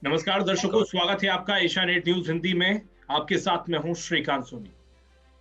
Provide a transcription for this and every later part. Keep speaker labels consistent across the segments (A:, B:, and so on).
A: नमस्कार दर्शकों, स्वागत है आपका एशियानेट न्यूज हिंदी में। आपके साथ मैं हूं श्रीकांत सोनी।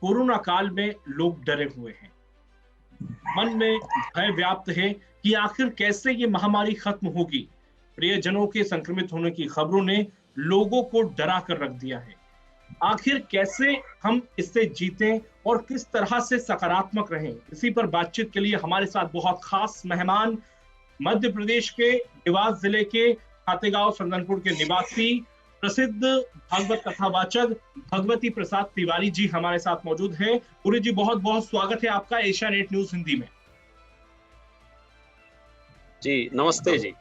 A: कोरोना काल में लोग डरे हुए हैं, मन में भय व्याप्त है कि आखिर कैसे ये महामारी खत्म होगी। प्रियजनों के संक्रमित होने की खबरों ने लोगों को डरा कर रख दिया है। आखिर कैसे हम इससे जीतें और किस तरह से सकारात्मक रहें, इसी पर बातचीत के लिए हमारे साथ बहुत खास मेहमान, मध्य प्रदेश के देवास जिले के खातेगांव सरदनपुर के निवासी, प्रसिद्ध भागवत कथावाचक भगवती प्रसाद तिवारी जी हमारे साथ मौजूद हैं। गुरु जी, बहुत बहुत स्वागत है आपका एशियानेट न्यूज हिंदी में।
B: जी नमस्ते जी।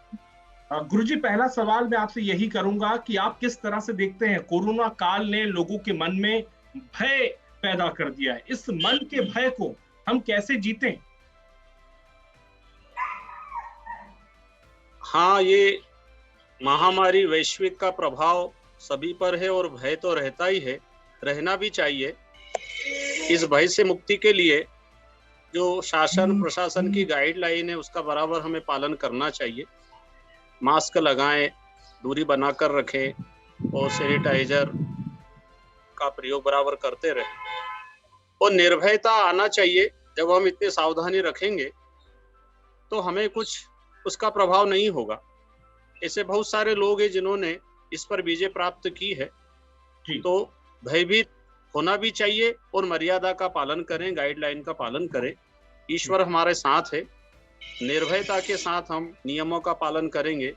A: गुरु जी, पहला सवाल मैं आपसे यही करूंगा कि आप किस तरह से देखते हैं, कोरोना काल ने लोगों के मन में भय पैदा कर दिया है, इस मन के भय को हम कैसे जीतें?
B: हाँ, ये महामारी वैश्विक का प्रभाव सभी पर है और भय तो रहता ही है, रहना भी चाहिए। इस भय से मुक्ति के लिए जो शासन प्रशासन की गाइडलाइन है उसका बराबर हमें पालन करना चाहिए। मास्क लगाएं, दूरी बनाकर रखें और सैनिटाइजर का प्रयोग बराबर करते रहें और निर्भयता आना चाहिए। जब हम इतनी सावधानी रखेंगे तो हमें कुछ उसका प्रभाव नहीं होगा। ऐसे बहुत सारे लोग हैं जिन्होंने इस पर विजय प्राप्त की है। तो भयभीत होना भी चाहिए और मर्यादा का पालन करें, गाइडलाइन का पालन करें। ईश्वर हमारे साथ है, निर्भयता के साथ हम नियमों का पालन करेंगे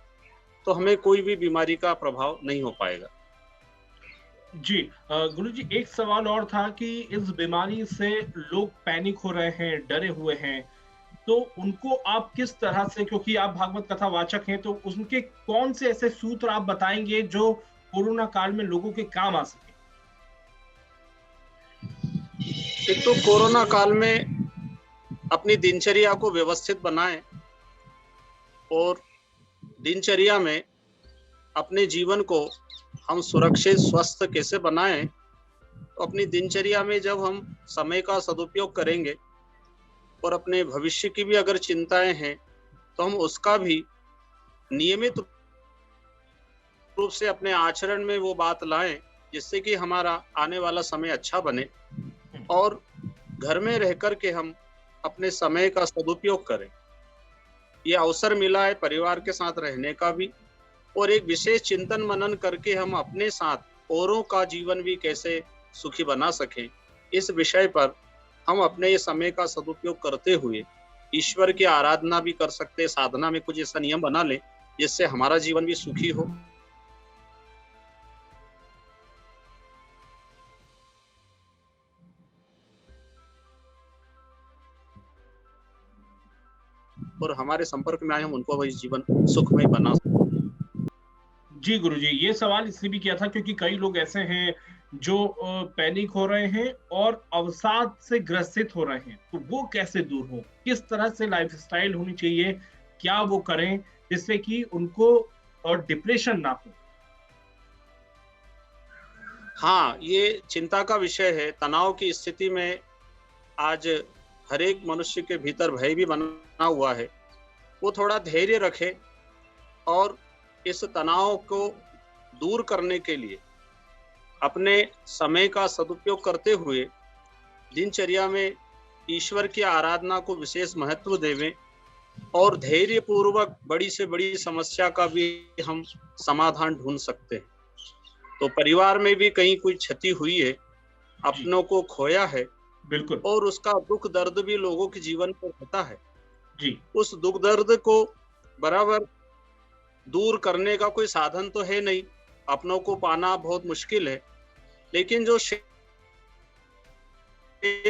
B: तो हमें कोई भी बीमारी का प्रभाव नहीं हो पाएगा।
A: जी गुरु जी, एक सवाल और था कि इस बीमारी से लोग पैनिक हो रहे हैं, डरे हुए हैं, तो उनको आप किस तरह से, क्योंकि आप भागवत कथा वाचक हैं, तो उनके कौन से ऐसे सूत्र आप बताएंगे जो कोरोना काल में लोगों के काम आ सके?
B: एक तो कोरोना काल में अपनी दिनचर्या को व्यवस्थित बनाएं और दिनचर्या में अपने जीवन को हम सुरक्षित स्वस्थ कैसे बनाएं, तो अपनी दिनचर्या में जब हम समय का सदुपयोग करेंगे और अपने भविष्य की भी अगर चिंताएं हैं तो हम उसका भी नियमित रूप से अपने आचरण में वो बात लाएं जिससे कि हमारा आने वाला समय अच्छा बने और घर में रह कर के हम अपने समय का सदुपयोग करें। ये अवसर मिला है परिवार के साथ रहने का भी, और एक विशेष चिंतन मनन करके हम अपने साथ औरों का जीवन भी कैसे सुखी बना सकें, इस विषय पर हम अपने ये समय का सदुपयोग करते हुए ईश्वर की आराधना भी कर सकते हैं। साधना में कुछ ऐसा नियम बना लें जिससे हमारा जीवन भी सुखी हो। और हमारे संपर्क में आए हम उनको वही जीवन सुखमय बना।
A: जी गुरुजी, ये सवाल इसलिए भी किया था क्योंकि कई लोग ऐसे हैं जो पैनिक हो रहे हैं और अवसाद से ग्रसित हो रहे हैं, तो वो कैसे दूर हो, किस तरह से लाइफस्टाइल होनी चाहिए, क्या वो करें जिससे कि उनको डिप्रेशन ना हो?
B: हाँ, ये चिंता का विषय है। तनाव की स्थिति में आज हर एक मनुष्य के भीतर भय भी बना हुआ है। वो थोड़ा धैर्य रखे और इस तनाव को दूर करने के लिए अपने समय का सदुपयोग करते हुए दिनचर्या में ईश्वर की आराधना को विशेष महत्व देवें और धैर्य पूर्वक बड़ी से बड़ी समस्या का भी हम समाधान ढूंढ सकते हैं। तो परिवार में भी कहीं कोई क्षति हुई है, अपनों को खोया है,
A: बिल्कुल,
B: और उसका दुख दर्द भी लोगों के जीवन पर होता है
A: जी,
B: उस दुख दर्द को बराबर दूर करने का कोई साधन तो है नहीं, अपनों को पाना बहुत मुश्किल है, लेकिन जो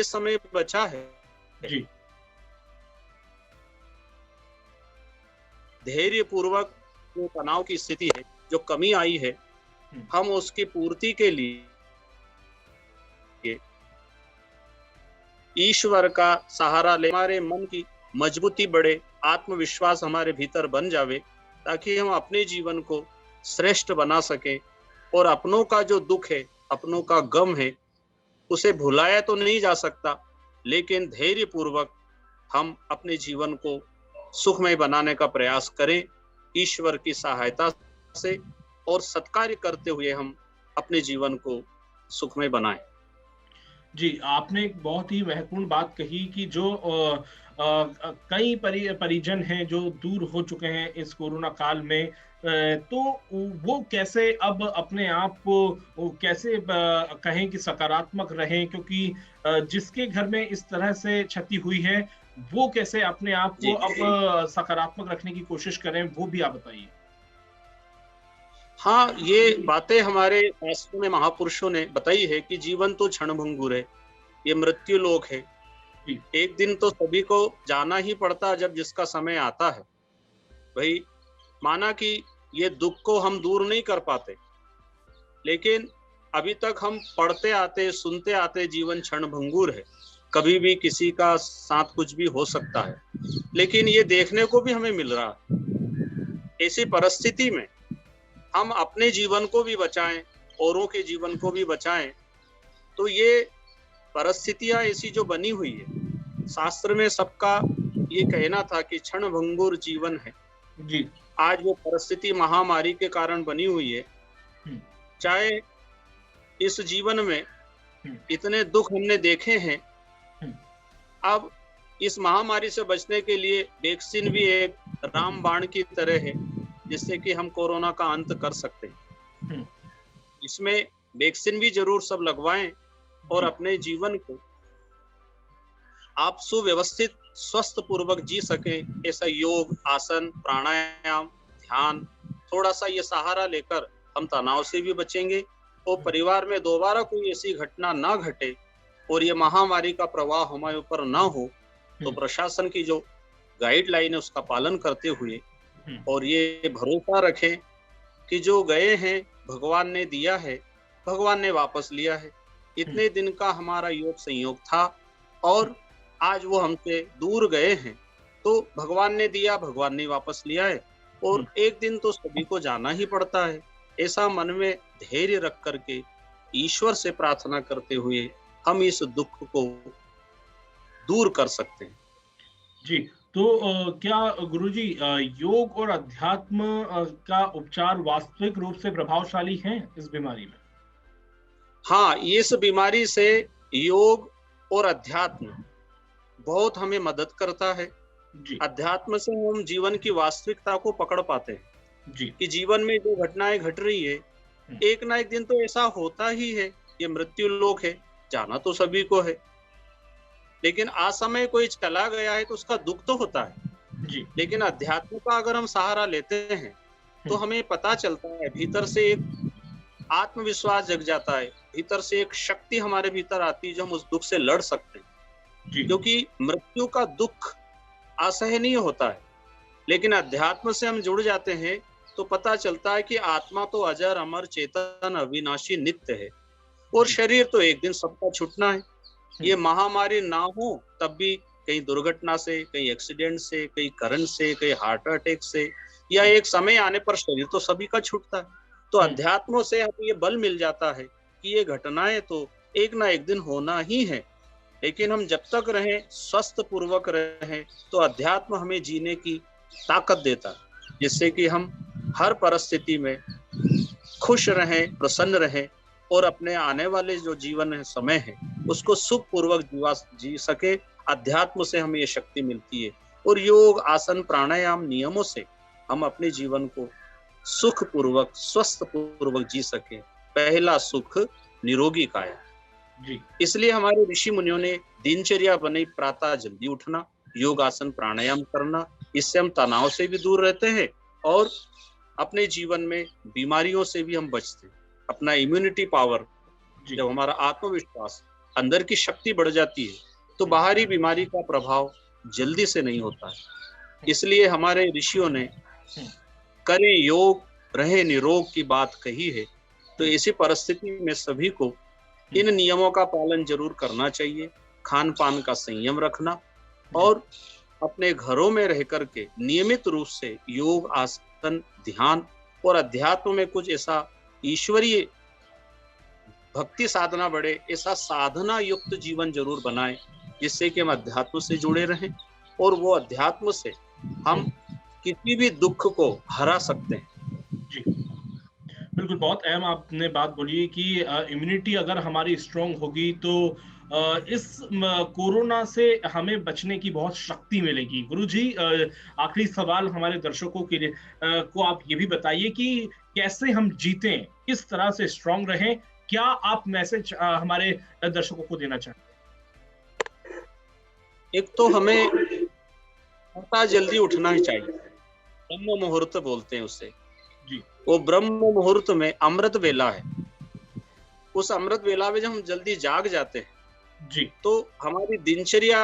B: समय बचा है
A: जी,
B: धैर्य पूर्वक जो तनाव की स्थिति है, जो कमी आई है, हम उसकी पूर्ति के लिए ईश्वर का सहारा ले, हमारे मन की मजबूती बढ़े, आत्मविश्वास हमारे भीतर बन जावे, ताकि हम अपने जीवन को श्रेष्ठ बना सकें और अपनों का जो दुख है, अपनों का गम है, उसे भुलाया तो नहीं जा सकता, लेकिन धैर्य पूर्वक हम अपने जीवन को सुखमय बनाने का प्रयास करें ईश्वर की सहायता से और सत्कार्य करते हुए हम अपने जीवन को सुखमय बनाएं।
A: जी, आपने एक बहुत ही महत्वपूर्ण बात कही कि जो कई परिजन हैं जो दूर हो चुके हैं इस कोरोना काल में, तो वो कैसे अब अपने आप को वो कैसे कहें कि सकारात्मक रहें, क्योंकि जिसके घर में इस तरह से क्षति हुई है वो कैसे अपने आप को
B: जी
A: अब सकारात्मक रखने की कोशिश करें, वो भी आप बताइए।
B: हाँ, ये बातें हमारे शास्त्रों में महापुरुषों ने बताई है कि जीवन तो क्षणभंगुर है, ये मृत्यु लोक है।
A: जी,
B: एक दिन तो सभी को जाना ही पड़ता जब जिसका समय आता है। भाई, माना कि ये दुख को हम दूर नहीं कर पाते, लेकिन अभी तक हम पढ़ते आते सुनते आते जीवन क्षणभंगुर है, कभी भी किसी का साथ कुछ भी हो सकता है, लेकिन ये देखने को भी हमें मिल रहा है। ऐसी परिस्थिति में हम अपने जीवन को भी बचाएं, औरों के जीवन को भी बचाएं, तो ये परिस्थितियां ऐसी जो बनी हुई है, शास्त्र में सबका ये कहना था कि क्षणभंगुर जीवन है।
A: जी,
B: आज वो परिस्थिति महामारी के कारण बनी हुई है।
A: हुँ,
B: चाहे इस जीवन में
A: हुँ,
B: इतने दुख हमने देखे हैं,
A: हुँ,
B: अब इस महामारी से बचने के लिए वैक्सीन भी एक रामबाण की तरह है, जिससे कि हम कोरोना का अंत कर सकते हैं।
A: हुँ,
B: इसमें वैक्सीन भी जरूर सब लगवाएं और
A: जी,
B: अपने जीवन को आप सुव्यवस्थित स्वस्थ पूर्वक जी सके, ऐसा योग, आसन, प्राणायाम, ध्यान, थोड़ा सा ये सहारा लेकर हम तनाव से भी बचेंगे और परिवार में दोबारा कोई ऐसी घटना ना घटे और ये महामारी का प्रवाह हमारे ऊपर ना हो, तो
A: हुँ,
B: प्रशासन की जो गाइडलाइन है उसका पालन करते हुए
A: हुँ,
B: और ये भरोसा रखें कि जो गए हैं भगवान ने दिया है, भगवान ने वापस लिया है।
A: हुँ,
B: इतने दिन का हमारा योग संयोग था और आज वो हमसे दूर गए हैं, तो भगवान ने दिया, भगवान ने वापस लिया है और
A: हुँ,
B: एक दिन तो सभी को जाना ही पड़ता है। ऐसा मन में धैर्य रख करके ईश्वर से प्रार्थना करते हुए हम इस दुख को दूर कर सकते हैं।
A: जी। तो क्या गुरुजी, योग और अध्यात्म का उपचार वास्तविक रूप से प्रभावशाली हैं इस बीमारी में?
B: हाँ, इस बीमारी से योग और अध्यात्म बहुत हमें मदद करता है।
A: जी,
B: अध्यात्म से हम जीवन की वास्तविकता को पकड़ पाते हैं
A: जी,
B: कि जीवन में जो घटनाएं घट रही है,
A: हुँ,
B: एक ना एक दिन तो ऐसा होता ही है। ये मृत्यु लोक है, जाना तो सभी को है, लेकिन असमय कोई चला गया है तो उसका दुख तो होता है।
A: जी,
B: लेकिन अध्यात्म का अगर हम सहारा लेते हैं तो
A: हुँ,
B: हमें पता चलता है, भीतर से एक आत्मविश्वास जग जाता है, भीतर से एक शक्ति हमारे भीतर आती है जो हम उस दुख से लड़ सकते हैं।
A: जी,
B: क्योंकि मृत्यु का दुख असहनीय होता है, लेकिन अध्यात्म से हम जुड़ जाते हैं तो पता चलता है कि आत्मा तो अजर अमर चेतन अविनाशी नित्य है और
A: जी,
B: शरीर तो एक दिन सबका छूटना है।
A: हुँ,
B: ये महामारी ना हो तब भी कहीं दुर्घटना से, कहीं एक्सीडेंट से, कहीं करंट से, कहीं हार्ट अटैक से, या
A: हुँ,
B: एक समय आने पर शरीर तो सभी का छूटता है। तो
A: हुँ,
B: अध्यात्म से हमें ये बल मिल जाता है कि ये घटनाएं तो एक ना एक दिन होना ही है, लेकिन हम जब तक रहें, स्वस्थ पूर्वक रहें, तो अध्यात्म हमें जीने की ताकत देता है, जिससे कि हम हर परिस्थिति में खुश रहें, प्रसन्न रहें और अपने आने वाले जो जीवन है, समय है, उसको सुख पूर्वक जी सके। अध्यात्म से हमें ये शक्ति मिलती है और योग, आसन, प्राणायाम नियमों से हम अपने जीवन को सुख पूर्वक, स्वस्थ पूर्वक जी सके। पहला सुख निरोगी काया।
A: जी,
B: इसलिए हमारे ऋषि मुनियों ने दिनचर्या बनाई, प्रातः जल्दी उठना, योग, आसन, प्राणायाम करना। इससे हम तनाव से भी दूर रहते हैं और अपने जीवन में बीमारियों से भी हम बचते हैं। अपना इम्यूनिटी पावर,
A: जी,
B: जब हमारा आत्मविश्वास, अंदर की शक्ति बढ़ जाती है, तो
A: हुँ,
B: बाहरी बीमारी का प्रभाव जल्दी से नहीं होता है।
A: हुँ,
B: इसलिए हमारे ऋषियों ने
A: हुँ,
B: करें योग, रहे निरोग की बात कही है। तो
A: हुँ,
B: ऐसी परिस्थिति में सभी को
A: हुँ,
B: इन नियमों का पालन जरूर करना चाहिए। खान पान का संयम रखना
A: जी,
B: और अपने घरों में रह करके नियमित रूप से योग, आसन, ध्यान और अध्यात्म में कुछ ऐसा ईश्वरीय भक्ति साधना बढ़े, ऐसा साधना युक्त जीवन जरूर बनाएं, जिससे कि हम अध्यात्म से जुड़े रहें और वो अध्यात्म से
A: हुँ,
B: हम किसी भी दुख को हरा सकते हैं।
A: जी बिल्कुल, बहुत अहम आपने बात बोली कि इम्यूनिटी अगर हमारी स्ट्रांग होगी तो इस कोरोना से हमें बचने की बहुत शक्ति मिलेगी। गुरुजी, आखिरी सवाल हमारे दर्शकों के लिए को आप ये भी बताइए कि कैसे हम जीतें, किस तरह से स्ट्रांग रहें, क्या आप मैसेज हमारे दर्शकों को देना चाहते हैं?
B: एक तो हमें पता जल्दी उठना ही चाहिए, ब्रह्म मुहूर्त बोलते हैं उसे
A: जी।
B: वो ब्रह्म मुहूर्त में अमृत वेला है। उस अमृत वेला में जब हम जल्दी जाग जाते हैं
A: जी
B: तो हमारी दिनचर्या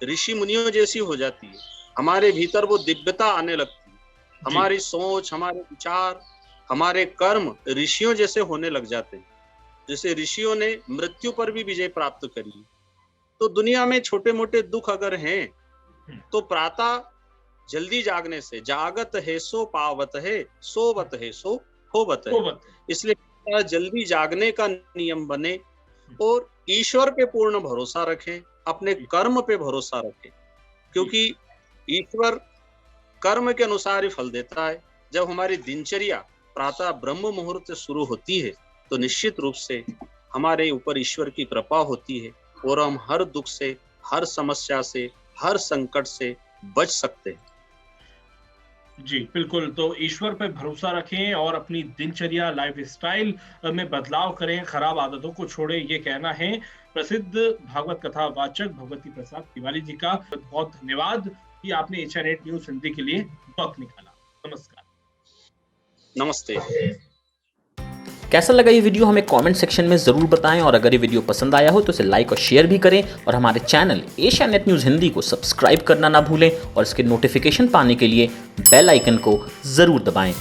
B: ऋषि मुनियों जैसी हो जाती है। हमारे भीतर वो दिव्यता आने लगती है। हमारी सोच, हमारे विचार, हमारे कर्म ऋषियों जैसे होने लग जाते हैं। जैसे ऋषियों ने मृत्यु पर भी विजय प्राप्त करी। तो दुनिया में छोटे मोटे दुख अगर हैं तो प्रातः जल्दी जागने से, जागत है सो पावत है, सोवत है सो होवत है। इसलिए जल्दी जागने का नियम बने और ईश्वर पे पूर्ण भरोसा रखें, अपने कर्म पे भरोसा रखें, क्योंकि ईश्वर कर्म के अनुसार ही फल देता है। जब हमारी दिनचर्या प्रातः ब्रह्म मुहूर्त से शुरू होती है तो निश्चित रूप से हमारे ऊपर ईश्वर की कृपा होती है और हम हर दुख से, हर समस्या से, हर संकट से बच सकते हैं।
A: जी बिल्कुल, तो ईश्वर पे भरोसा रखें और अपनी दिनचर्या, लाइफस्टाइल में बदलाव करें, खराब आदतों को छोड़ें, ये कहना है प्रसिद्ध भागवत कथा वाचक भगवती प्रसाद तिवारी जी का। बहुत धन्यवाद कि आपने एशियानेट न्यूज़ हिंदी के लिए वक्त निकाला। नमस्कार।
B: नमस्ते।
C: कैसा लगा ये वीडियो हमें कमेंट सेक्शन में ज़रूर बताएं और अगर ये वीडियो पसंद आया हो तो इसे लाइक और शेयर भी करें और हमारे चैनल एशियानेट न्यूज़ हिंदी को सब्सक्राइब करना ना भूलें और इसके नोटिफिकेशन पाने के लिए बेल आइकन को ज़रूर दबाएं।